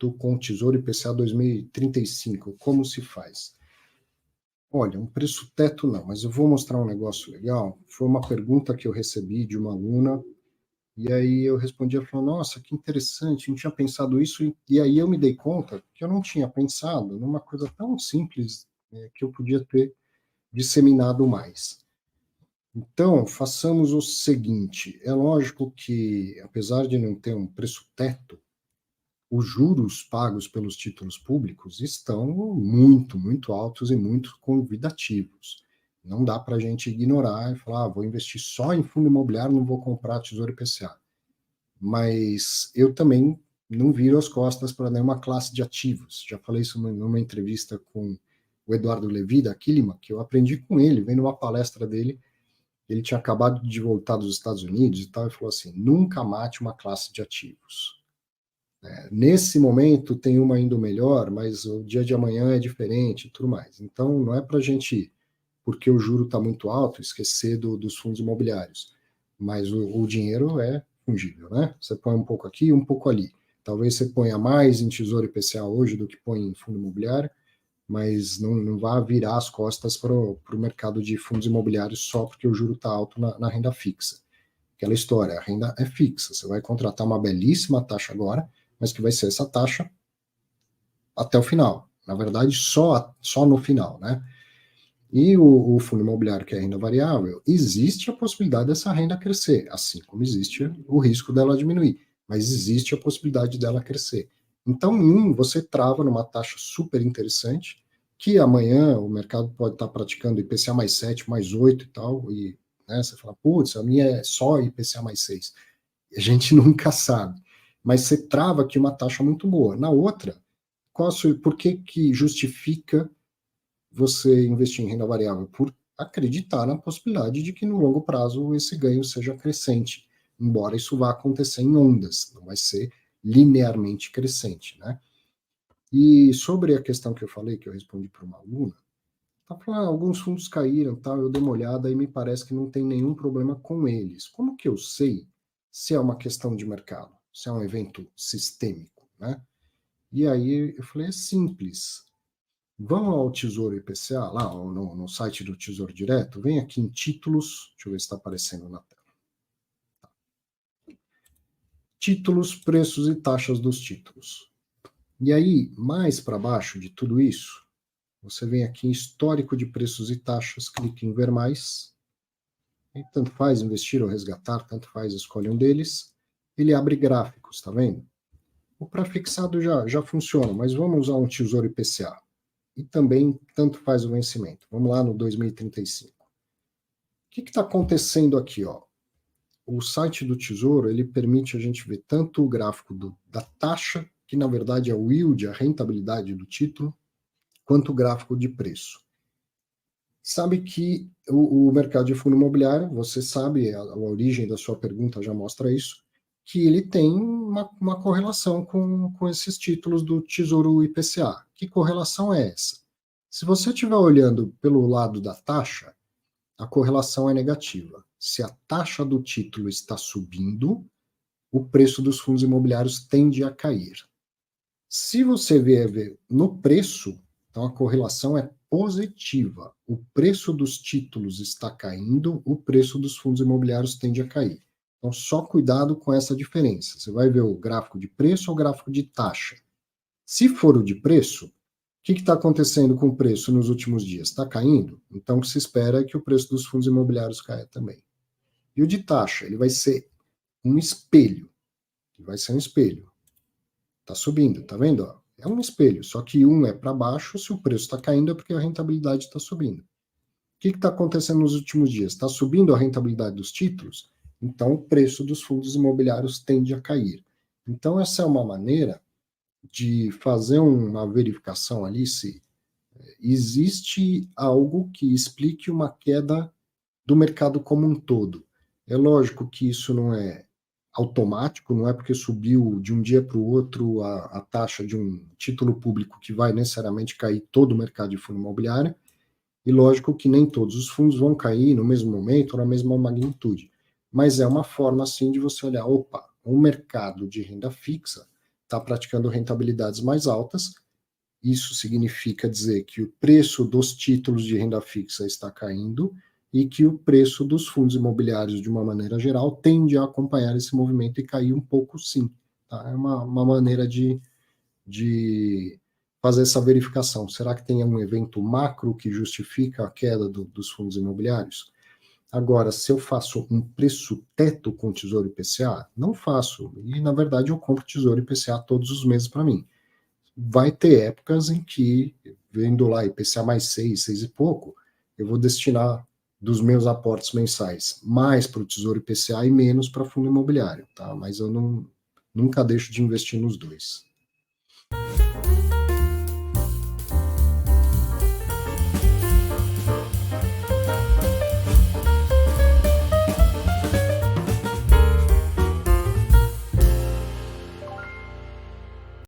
direto com o Tesouro IPCA 2035, como se faz? Olha, um preço teto não, mas eu vou mostrar um negócio legal. Foi uma pergunta que eu recebi de uma aluna, e aí eu respondi, ela falou, nossa, que interessante, não tinha pensado isso, e aí eu me dei conta que eu não tinha pensado numa coisa tão simples, que eu podia ter disseminado mais. Então, façamos o seguinte, é lógico que, apesar de não ter um preço teto, os juros pagos pelos títulos públicos estão muito, muito altos e muito convidativos. Não dá para a gente ignorar e falar, vou investir só em fundo imobiliário, não vou comprar Tesouro IPCA. Mas eu também não viro as costas para nenhuma classe de ativos. Já falei isso numa entrevista com o Eduardo Levi, da Quilima, que eu aprendi com ele, vendo uma palestra dele. Ele tinha acabado de voltar dos Estados Unidos e tal, e falou assim, nunca mate uma classe de ativos. Nesse momento tem uma indo melhor, mas o dia de amanhã é diferente e tudo mais. Então, não é para a gente, porque o juro está muito alto, esquecer dos fundos imobiliários. Mas o dinheiro é fungível, né? Você põe um pouco aqui, um pouco ali. Talvez você ponha mais em Tesouro IPCA hoje do que põe em fundo imobiliário, mas não vá virar as costas para o mercado de fundos imobiliários só porque o juro está alto na renda fixa. Aquela história, a renda é fixa. Você vai contratar uma belíssima taxa agora, mas que vai ser essa taxa até o final. Na verdade, só no final, né? E o fundo imobiliário, que é renda variável, existe a possibilidade dessa renda crescer, assim como existe o risco dela diminuir, mas existe a possibilidade dela crescer. Então, você trava numa taxa super interessante, que amanhã o mercado pode estar praticando IPCA mais 7, mais 8 e tal, e né, você fala, putz, a minha é só IPCA mais 6. A gente nunca sabe. Mas você trava aqui uma taxa muito boa. Na outra, por que justifica você investir em renda variável? Por acreditar na possibilidade de que no longo prazo esse ganho seja crescente, embora isso vá acontecer em ondas, não vai ser linearmente crescente, né? E sobre a questão que eu falei, que eu respondi para uma aluna, tá falando, alguns fundos caíram, tal, eu dei uma olhada e me parece que não tem nenhum problema com eles. Como que eu sei se é uma questão de mercado, se é um evento sistêmico, né? E aí eu falei, é simples. Vão ao Tesouro IPCA, lá no site do Tesouro Direto, vem aqui em títulos, deixa eu ver se está aparecendo na tela. Títulos, preços e taxas dos títulos. E aí, mais para baixo de tudo isso, você vem aqui em histórico de preços e taxas, clique em ver mais, e tanto faz investir ou resgatar, tanto faz, escolhe um deles, ele abre gráficos, tá vendo? O pré-fixado já funciona, mas vamos usar um Tesouro IPCA. E também tanto faz o vencimento. Vamos lá no 2035. O que está acontecendo aqui? Ó? O site do Tesouro ele permite a gente ver tanto o gráfico da taxa, que na verdade é o yield, a rentabilidade do título, quanto o gráfico de preço. Sabe que o mercado de fundo imobiliário, você sabe, a origem da sua pergunta já mostra isso, que ele tem uma correlação com esses títulos do Tesouro IPCA. Que correlação é essa? Se você estiver olhando pelo lado da taxa, a correlação é negativa. Se a taxa do título está subindo, o preço dos fundos imobiliários tende a cair. Se você ver no preço, então a correlação é positiva. O preço dos títulos está caindo, o preço dos fundos imobiliários tende a cair. Então, só cuidado com essa diferença. Você vai ver o gráfico de preço ou o gráfico de taxa. Se for o de preço, o que está acontecendo com o preço nos últimos dias? Está caindo? Então, o que se espera é que o preço dos fundos imobiliários caia também. E o de taxa, ele vai ser um espelho. Vai ser um espelho. Está subindo, tá vendo? Ó? É um espelho, só que um é para baixo, se o preço está caindo é porque a rentabilidade está subindo. O que está acontecendo nos últimos dias? Está subindo a rentabilidade dos títulos, então o preço dos fundos imobiliários tende a cair. Então essa é uma maneira de fazer uma verificação ali se existe algo que explique uma queda do mercado como um todo. É lógico que isso não é automático, não é porque subiu de um dia para o outro a taxa de um título público que vai necessariamente cair todo o mercado de fundo imobiliário, e lógico que nem todos os fundos vão cair no mesmo momento ou na mesma magnitude, mas é uma forma assim de você olhar, opa, o mercado de renda fixa está praticando rentabilidades mais altas. Isso significa dizer que o preço dos títulos de renda fixa está caindo e que o preço dos fundos imobiliários, de uma maneira geral, tende a acompanhar esse movimento e cair um pouco, sim. Tá? É uma maneira de fazer essa verificação. Será que tem um evento macro que justifica a queda dos fundos imobiliários? Agora, se eu faço um preço teto com Tesouro IPCA, não faço. E, na verdade, eu compro Tesouro IPCA todos os meses para mim. Vai ter épocas em que, vendo lá IPCA mais 6, 6 e pouco, eu vou destinar dos meus aportes mensais mais para o Tesouro IPCA e menos para fundo imobiliário, tá? Mas eu nunca deixo de investir nos dois.